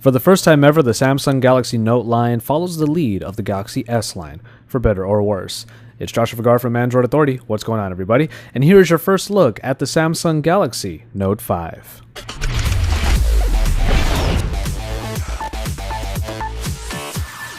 For the first time ever, the Samsung Galaxy Note line follows the lead of the Galaxy S line, for better or worse. It's Joshua Vergara from Android Authority. What's going on, everybody? And here is your first look at the Samsung Galaxy Note 5.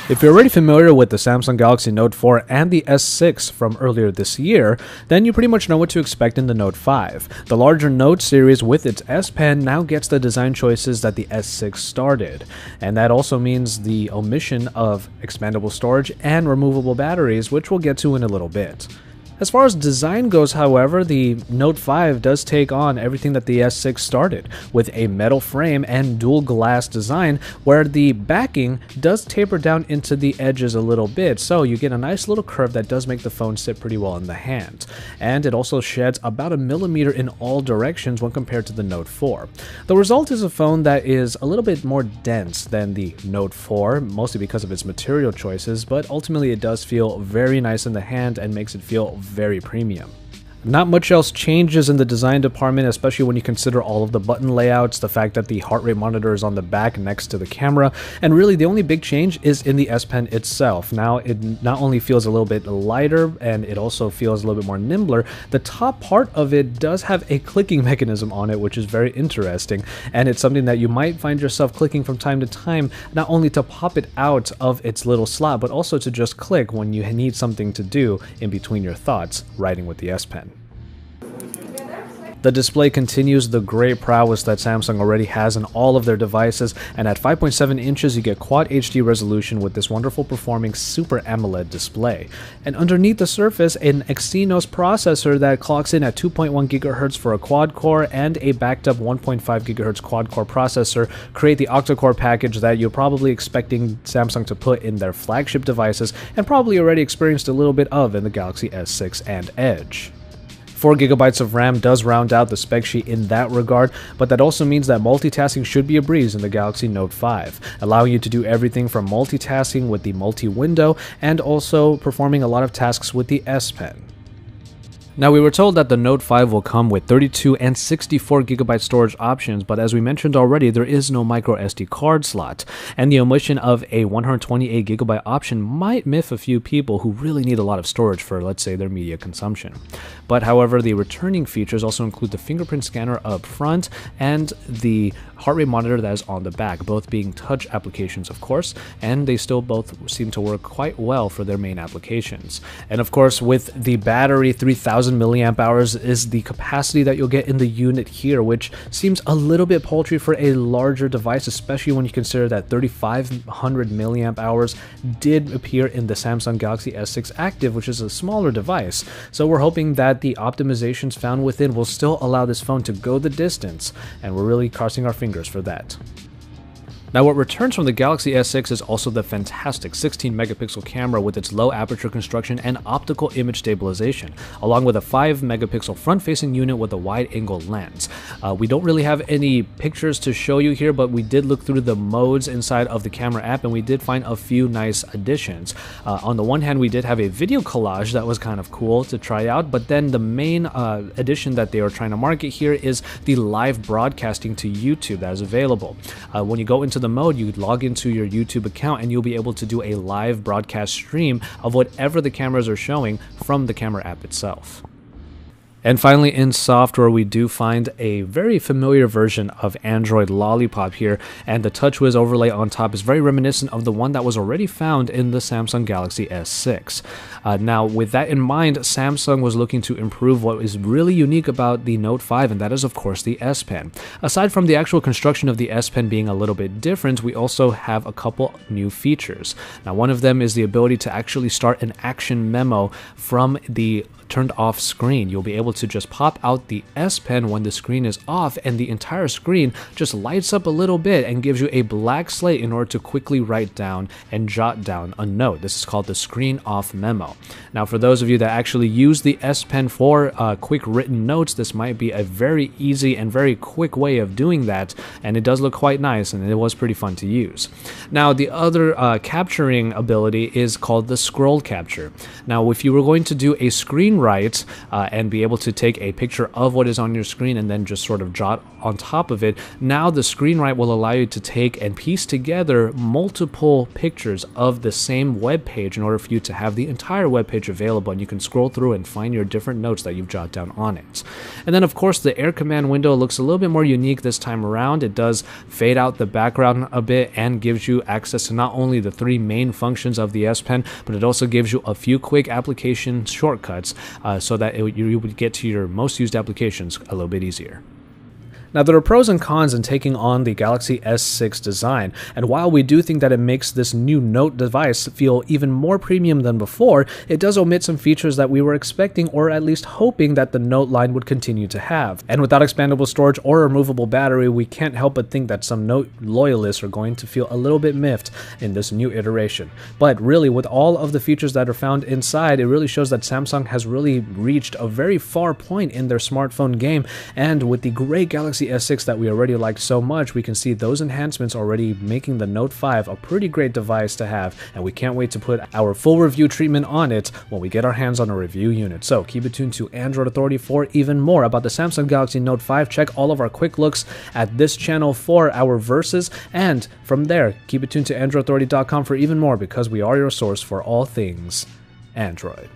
If you're already familiar with the Samsung Galaxy Note 4 and the S6 from earlier this year, then you pretty much know what to expect in the Note 5. The larger Note series with its S Pen now gets the design choices that the S6 started, and that also means the omission of expandable storage and removable batteries, which we'll get to in a little bit. As far as design goes, however, the Note 5 does take on everything that the S6 started, with a metal frame and dual glass design where the backing does taper down into the edges a little bit, so you get a nice little curve that does make the phone sit pretty well in the hand. And it also sheds about a millimeter in all directions when compared to the Note 4. The result is a phone that is a little bit more dense than the Note 4, mostly because of its material choices, but ultimately it does feel very nice in the hand and makes it feel very premium. Not much else changes in the design department, especially when you consider all of the button layouts, the fact that the heart rate monitor is on the back next to the camera, and really the only big change is in the S Pen itself. Now it not only feels a little bit lighter, and it also feels a little bit more nimbler. The top part of it does have a clicking mechanism on it, which is very interesting, and it's something that you might find yourself clicking from time to time, not only to pop it out of its little slot, but also to just click when you need something to do in between your thoughts, writing with the S Pen. The display continues the great prowess that Samsung already has in all of their devices, and at 5.7 inches you get Quad HD resolution with this wonderful performing Super AMOLED display. And underneath the surface, an Exynos processor that clocks in at 2.1 GHz for a quad-core and a backed up 1.5 GHz quad-core processor create the octa-core package that you're probably expecting Samsung to put in their flagship devices and probably already experienced a little bit of in the Galaxy S6 and Edge. 4 GB of RAM does round out the spec sheet in that regard, but that also means that multitasking should be a breeze in the Galaxy Note 5, allowing you to do everything from multitasking with the multi-window and also performing a lot of tasks with the S Pen. Now, we were told that the Note 5 will come with 32 and 64 GB storage options, but as we mentioned already, there is no micro SD card slot, and the omission of a 128 GB option might miff a few people who really need a lot of storage for, let's say, their media consumption. But however, the returning features also include the fingerprint scanner up front and the heart rate monitor that is on the back, both being touch applications, of course, and they still both seem to work quite well for their main applications. And of course, with the battery, 3000 milliamp hours is the capacity that you'll get in the unit here, which seems a little bit paltry for a larger device, especially when you consider that 3500 milliamp hours did appear in the Samsung Galaxy S6 Active, which is a smaller device. So we're hoping that the optimizations found within will still allow this phone to go the distance, and we're really crossing our fingers for that. Now, what returns from the Galaxy S6 is also the fantastic 16 megapixel camera with its low aperture construction and optical image stabilization, along with a 5 megapixel front-facing unit with a wide-angle lens. We don't really have any pictures to show you here, but we did look through the modes inside of the camera app, and we did find a few nice additions. On the one hand, we did have a video collage that was kind of cool to try out, but then the main addition that they are trying to market here is the live broadcasting to YouTube that is available. When you go into the mode, you log into your YouTube account and you'll be able to do a live broadcast stream of whatever the cameras are showing from the camera app itself. And finally, in software, we do find a very familiar version of Android Lollipop here, and the TouchWiz overlay on top is very reminiscent of the one that was already found in the Samsung Galaxy S6. Now, with that in mind, Samsung was looking to improve what is really unique about the Note 5, and that is, of course, the S Pen. Aside from the actual construction of the S Pen being a little bit different, we also have a couple new features. Now, one of them is the ability to actually start an action memo from the turned off screen. You'll be able to just pop out the S Pen when the screen is off, and the entire screen just lights up a little bit and gives you a blank slate in order to quickly write down and jot down a note. This is called the screen off memo. Now, for those of you that actually use the S Pen for quick written notes, this might be a very easy and very quick way of doing that, and it does look quite nice, and it was pretty fun to use. Now, the other capturing ability is called the scroll capture. Now, if you were going to do a screen right and be able to take a picture of what is on your screen and then just sort of jot on top of it. Now the screen right will allow you to take and piece together multiple pictures of the same web page in order for you to have the entire web page available, and you can scroll through and find your different notes that you've jotted down on it. And then of course the Air Command window looks a little bit more unique this time around. It does fade out the background a bit and gives you access to not only the 3 main functions of the S Pen, but it also gives you a few quick application shortcuts so that you would get to your most used applications a little bit easier. Now, there are pros and cons in taking on the Galaxy S6 design, and while we do think that it makes this new Note device feel even more premium than before, it does omit some features that we were expecting or at least hoping that the Note line would continue to have. And without expandable storage or a removable battery, we can't help but think that some Note loyalists are going to feel a little bit miffed in this new iteration. But really, with all of the features that are found inside, it really shows that Samsung has really reached a very far point in their smartphone game, and with the great Galaxy S6 that we already liked so much, we can see those enhancements already making the Note 5 a pretty great device to have, and we can't wait to put our full review treatment on it when we get our hands on a review unit. So keep it tuned to Android Authority for even more about the Samsung Galaxy Note 5. Check all of our quick looks at this channel for our verses, and from there, keep it tuned to AndroidAuthority.com for even more, because we are your source for all things Android.